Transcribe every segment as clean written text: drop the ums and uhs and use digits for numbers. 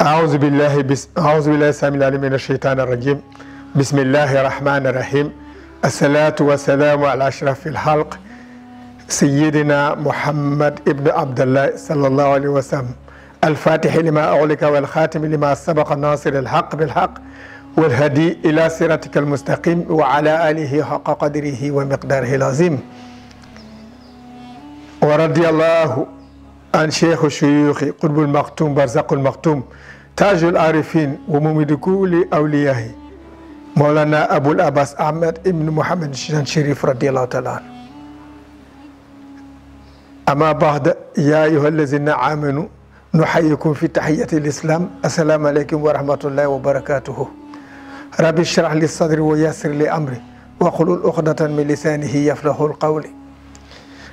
أعوذ بالله السميع العليم من الشيطان الرجيم. بسم الله الرحمن الرحيم. الصلاة والسلام على أشرف الخلق سيدنا محمد ابن عبد الله صلى الله عليه وسلم الفاتح لما أغلق والخاتم لما سبق الناصر الحق بالحق والهدي إلى صراطك المستقيم وعلى آله حق قدره ومقداره العظيم. ورضي الله عن شيخ الشيوخ قطب المختوم برزق المختوم تاج العارفين وممد كل أوليائه مولانا أبو العباس أحمد ابن محمد الشريف رضي الله تعالى عنه. أما بعد يا أيها الذين آمنوا نحييكم في تحية الإسلام السلام عليكم ورحمة الله وبركاته. ربي اشرح لي صدري ويسر لي أمري واحلل عقدة من لسانه يفقهوا القول.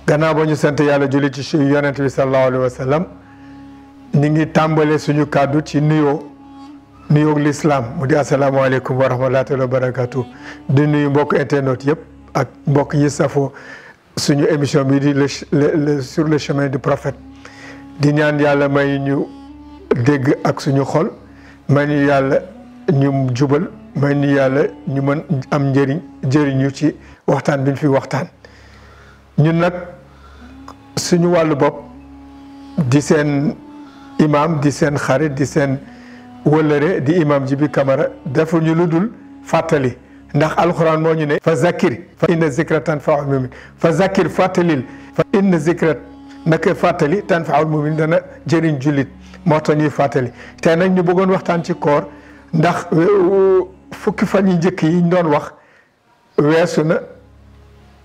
gannaaw ba ñu sant yàlla julli ci suñu yonent bi sallallahu alayhi wa sallam ñu ngi tàmbale suñu kàddu ci nuyoo l'islam mu di asalaamaaleykum wa rahmatullahi wa barakatuh. di nuyu mbokk internet yëpp ak mbokk yi safoo suñu émission bi di sur le chemin du prophète. di ñaan yàlla may ñu dégg ak suñu xol may ñu yàlla ñu jubal may ñu yàlla ñu mën am jëriñu ci waxtaan bi ñu fi waxtaan. ñun nag suñu wàllu bopp di seen imam di seen xarit di seen wëllëre di imam Djiby Camara defu ñu lu dul fàttali ndax alxuraan moo ñu ne fa zakir fa inna zikra tanfaul mumin fa zakir fàttalil fa inna zikra naka fàttali tanfaul mumin dana jëriñ jullit moo tax ñuy fàttali tey nag ñu bëggoon waxtaan ci koor ndax fukki fan yi njëkk yi ñu doon wax weesu na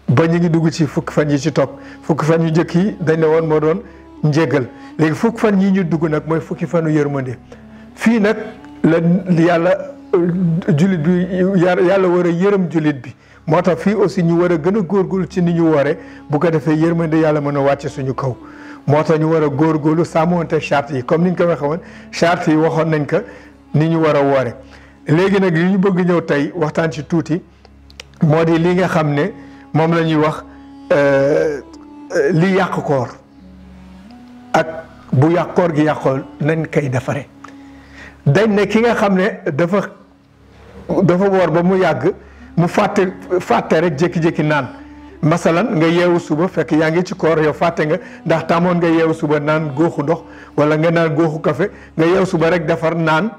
ba ñu ngi dugg ci fukki fan yi ci topp fukki fan yu njëkk yi dañ ne woon moo doon njéggal léegi fukki fan yi ñu dugg nag mooy fukki fanu yërmande fii nag la yàlla jullit bi yàlla war a yërëm jullit bi moo tax fii aussi ñu war a gën a góorgóorlu ci ni ñu wooree bu ko defee yërmande yàlla mën a wàcce suñu kaw moo tax ñu war a góorgóorlu sàmmonte charte yi comme ni ñu ko waxee woon charte yi waxoon nañ ko ni ñu war a woore léegi nag li ñu bëgg ñëw tey waxtaan ci tuuti moo di li nga xam ne moom la ñuy wax li yàq koor ak bu koor gi yàqool nañ koy defare dañ ne ki nga xam ne dafa woor ba mu yàgg mu fàtte rek jékki-jékki naan masalan nga yeewu suba fekk yaa ngi ci koor yow fàtte nga ndax tàmmoon nga yeewu suba naan góoxu ndox wala nga naan góoxu café nga yeewu suba rek defar naan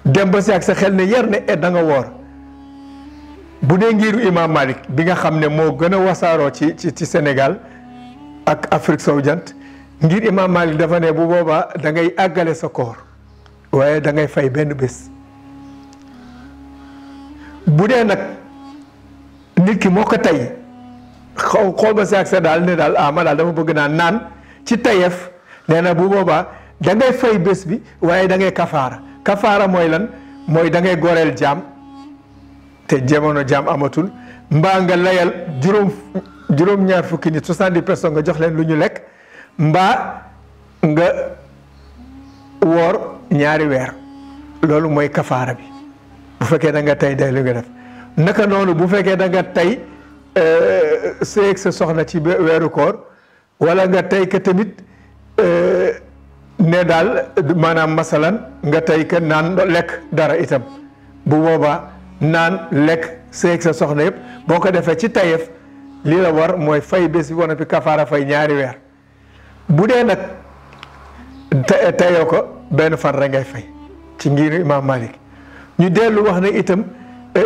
dem ba si ak sa xel ne yer ne da nga woor bu dee ngiru imam Malik bi nga xam ne moo gën a wasaaroo ci Sénégal ak Afrique sowu-jant ngir imam Malik dafa ne bu boobaa da ngay àggale sa koor waaye da ngay fay benn bés. bu dee nag nit ki moo ko tey xool ba si ak sa daal ne daal ma daal dama bëgg naan ci tayef nee na bu boobaa da ngay fay bés bi waaye da ngay kafaara mooy lan mooy da ngay goreel jaam. te jamono jaam amatul mbaa nga layal juróom-ñaar fukki nit 70 personnes nga jox leen lu ñu lekk mbaa nga woor ñaari weer loolu mooy kafaara bi bu fekkee da nga tey day lu nga def naka noonu bu fekkee da nga tey seeg sa soxna ci weeru koor wala nga tey ka tamit ne daal maanaam masalan nga tey ka naan lekk dara itam bu boobaa naan lekk seeg sa soxna yëpp boo ko defee ci tayef lii la war mooy fay bés bi wana bi kafaara fay ñaari weer bu dee nag tayoo ko benn fan rek ngay fay ci ngir imam Malik ñu dellu wax ne itam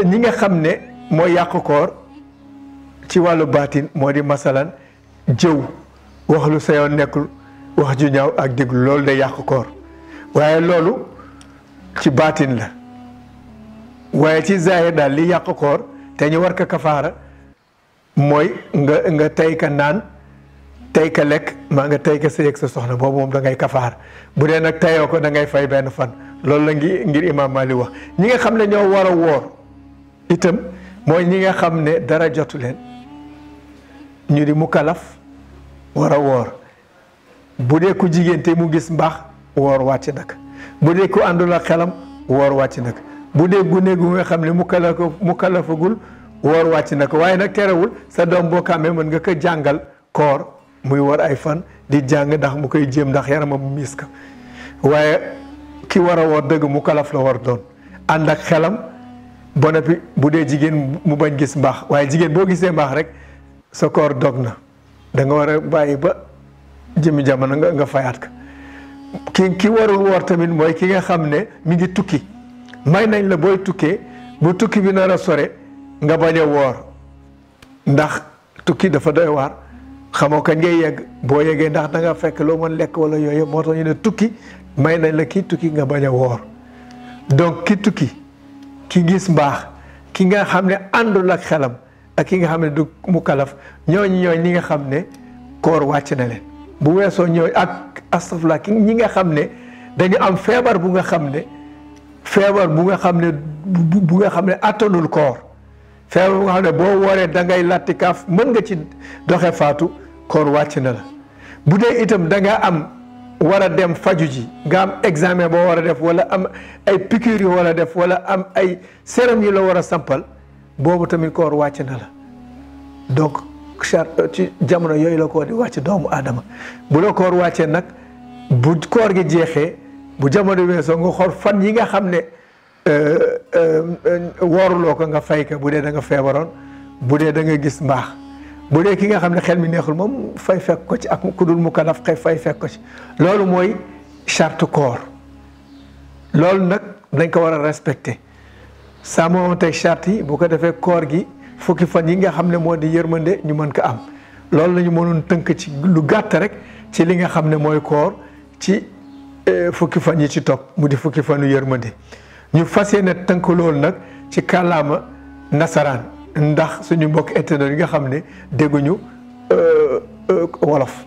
ñi nga xam ne mooy yàq koor ci wàllu baatin moo di masalan jëw wax lu sa yoon nekkul wax ju ñaaw ak déglu loolu day yàq koor waaye loolu ci baatin la waaye ci zahir daal li yàq koor te ñu war ko kafaara mooy nga tey ka naan tey ka lekk maa nga tey ka sa yëg sa soxna boobu moom da ngay kafaara bu dee nag teyoo ko da ngay fay benn fan loolu la ngir imam Malik wax ñi nga xam ne ñoo war a woor itam mooy ñi nga xam ne dara jotu leen ñu di mukallaf war a woor bu dee ku jigéen te mu gis mbaax woor wàcc nag bu dee ku àndul ak xelam woor wàcc nag bu dee gune gu nga xam ne mu kalafagul woor wàcc na ko waaye nag terewul sa doom boo ko amee mën nga ko jàngal koor muy war ay fan di jàng ndax mu koy jéem ndax yaramam miis ka waaye ki war a woor dëgg mu kalaf la war doon ànd ak xelam ba noppi bu dee jigéen mu bañ gis mbaax waaye jigéen boo gisee mbaax rek sa koor dog na da nga war a bàyyi ba jëmi jamono nga fayaat ko ki warul woor tamit mooy ki nga xam ne mi ngi tukki may nañ la booy tukkee bu tukki bi nar a sore nga bañ a woor ndax tukki dafa doy waar xamoo kañ ngay yegg boo yeggee ndax da nga fekk loo mën lekk wala yooyu moo tax ñu ne tukki may nañ la kii tukki nga bañ a woor donc ki tukki ki gis mbaax ki nga xam ne àndul ak xelam ak ki nga xam ne du mu kalaf ñooñ ñi nga xam ne koor wàcc na leen bu weesoo ñooy ak astafurlah ki ñi nga xam ne dañu am feebar bu nga xam ne bu nga xam ne attanul koor feebar bu nga xam ne boo wooree da ngay latti kaaf mën nga ci doxe faatu koor wàcc na la bu dee itam da nga am war a dem faju ji nga am examen boo war a def wala am ay piqûre yu war a def wala am ay sérum yu la war a sampal boobu tamit koor wàcc na la donc ci jamono yooyu la koor di wàcc doomu aadama bu la koor wàccee nag bu koor gi jeexee bu jamono weesoo nga xool fan yi nga xam ne wooruloo ko nga fay ko bu dee da nga feebaroon bu dee da nga gis mbaax bu dee ki nga xam ne xel mi neexul moom fay fekk ko ci ak ku dul mu kalaf fay fekk ko ci loolu mooy charte koor loolu nag dañ ko war a respecté saa moom teg charte yi bu ko defee koor gi fukki fan yi nga xam ne moo di yërmande ñu mën ko am loolu la ñu mënoon tënk ci lu gàtt rek ci li nga xam ne mooy koor ci fukki fan yi ci topp mu di fukki fanu yërmande ñu fas yéene tënk loolu nag ci kàllaama nasaraan ndax suñu mbokk internet yi nga xam ne dégguñu wolof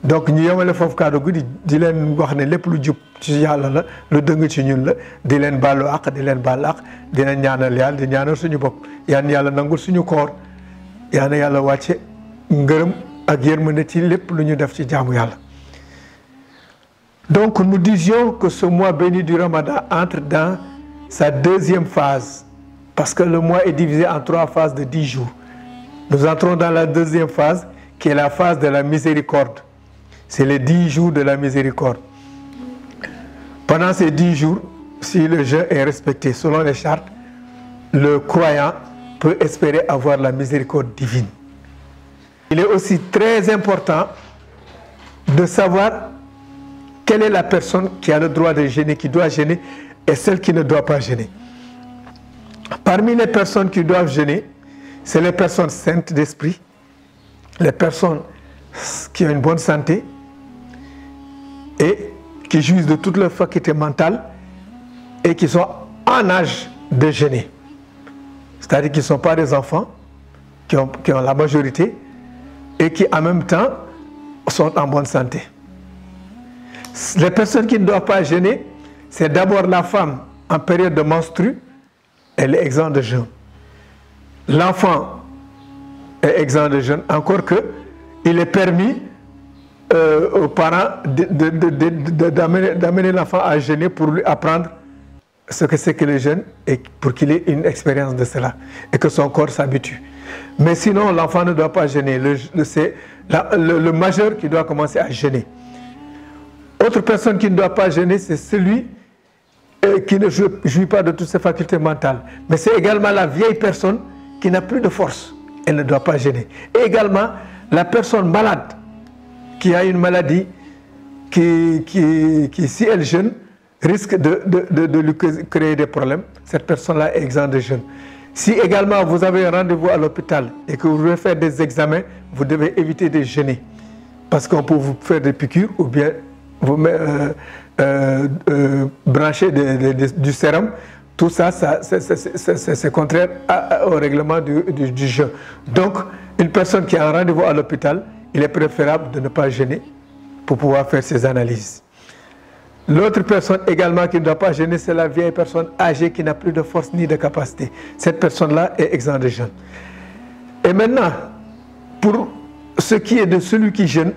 donc ñu yemale foofu kàddu gi di leen wax ne lépp lu jub ci yàlla la lu dëng ci ñun la di leen baalu àq di leen baal àq di leen ñaanal yàlla di ñaanal suñu bopp yaan yàlla nangul suñu koor yaan yàlla wàcce ngërëm ak yërmande ci lépp lu ñu def ci jaamu yàlla. Donc nous disions que ce mois béni du Ramadan entre dans sa deuxième phase parce que le mois est divisé en 3 phases de 10 jours. Nous entrons dans la deuxième phase qui est la phase de la miséricorde. C'est les 10 jours de la miséricorde. Pendant ces 10 jours, si le jeûne est respecté selon les chartes, le croyant peut espérer avoir la miséricorde divine. Il est aussi très important de savoir quelle est la personne qui a le droit de jeûner, qui doit jeûner, et celle qui ne doit pas jeûner. Parmi les personnes qui doivent jeûner, c'est les personnes saintes d'esprit, les personnes qui ont une bonne santé et qui jouissent de toutes leurs facultés mentales et qui sont en âge de jeûner. C'est-à-dire qu'ils ne sont pas des enfants, qui ont la majorité et qui en même temps sont en bonne santé. Les personnes qui ne doivent pas jeûner, c'est d'abord la femme en période de menstru, elle est exempte de jeûne. L'enfant est exempt de jeûne, encore que il est permis aux parents d'amener l'enfant à jeûner pour lui apprendre ce que c'est que le jeûne et pour qu'il ait une expérience de cela et que son corps s'habitue. Mais sinon, l'enfant ne doit pas jeûner. C'est le majeur qui doit commencer à jeûner. Autre personne qui ne doit pas jeûner, c'est celui qui ne jouit pas de toutes ses facultés mentales. Mais c'est également la vieille personne qui n'a plus de force. Elle ne doit pas jeûner. Et également la personne malade qui a une maladie qui si elle jeûne, risque de lui créer des problèmes. Cette personne-là est exempte de jeûne. Si également vous avez un rendez-vous à l'hôpital et que vous devez faire des examens, vous devez éviter de jeûner. Parce qu'on peut vous faire des piqûres ou bien vous brancher du sérum. Tout ça, c'est contraire au règlement du jeûne. Donc, une personne qui a un rendez-vous à l'hôpital, il est préférable de ne pas jeûner pour pouvoir faire ses analyses. L'autre personne également qui ne doit pas jeûner, c'est la vieille personne âgée qui n'a plus de force ni de capacité. Cette personne-là est exempte de jeûne. Et maintenant, pour ce qui est de celui qui jeûne,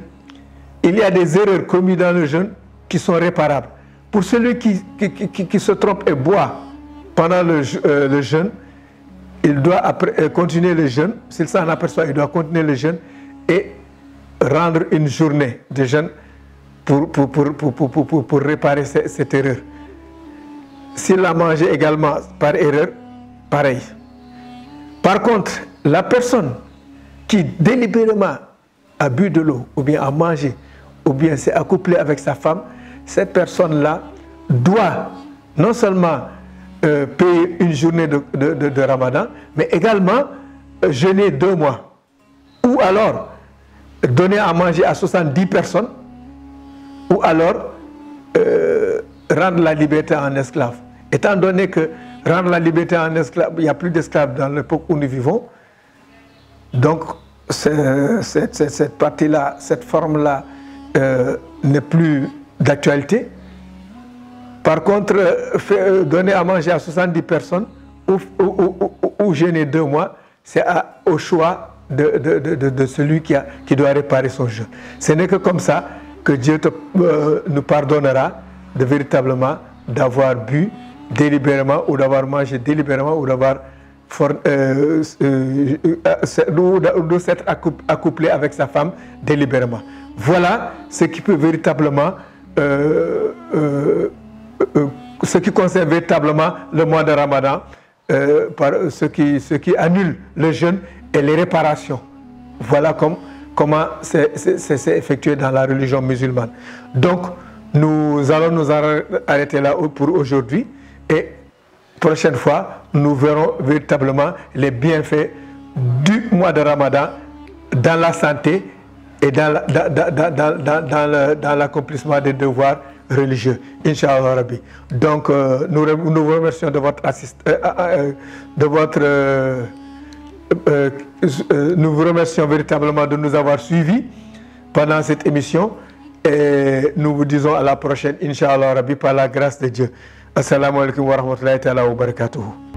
il y a des erreurs commises dans le jeûne qui sont réparables. Pour celui qui se trompe et boit pendant le jeûne, il doit continuer le jeûne. S'il s'en aperçoit, il doit continuer le jeûne et rendre une journée de jeûne pour réparer cette erreur. s'il a mangé également par erreur, pareil. Par contre, la personne qui délibérément a bu de l'eau, ou bien a mangé, ou bien s'est accouplé avec sa femme, cette personne-là doit non seulement payer une journée de Ramadan, mais également jeûner 2 mois. Ou alors donner à manger à 70 personnes, ou alors rendre la liberté en esclave. Étant donné que rendre la liberté en esclave, il n'y a plus d'esclaves dans l'époque où nous vivons, donc cette partie-là, cette forme-là n'est plus d'actualité. Par contre, donner à manger à 70 personnes ou jeûner 2 mois, c'est au choix de celui qui doit réparer son jeûne. Ce n'est que comme ça que Dieu nous pardonnera de véritablement d'avoir bu délibérément ou d'avoir mangé délibérément ou d'avoir de s'être accouplé avec sa femme délibérément. Voilà ce qui peut véritablement ce qui concerne véritablement le mois de Ramadan, ce qui annule le jeûne et les réparations. Voilà comment c'est effectué dans la religion musulmane. Donc, nous allons nous arrêter là pour aujourd'hui et prochaine fois, nous verrons véritablement les bienfaits du mois de Ramadan dans la santé et dans l'accomplissement des devoirs religieux, Inch'Allah Rabbi. Donc, nous vous remercions de votre nous vous remercions véritablement de nous avoir suivis pendant cette émission et nous vous disons à la prochaine, Inch'Allah Rabbi, par la grâce de Dieu. Assalamu alaikum wa rahmatullahi wa barakatuhu.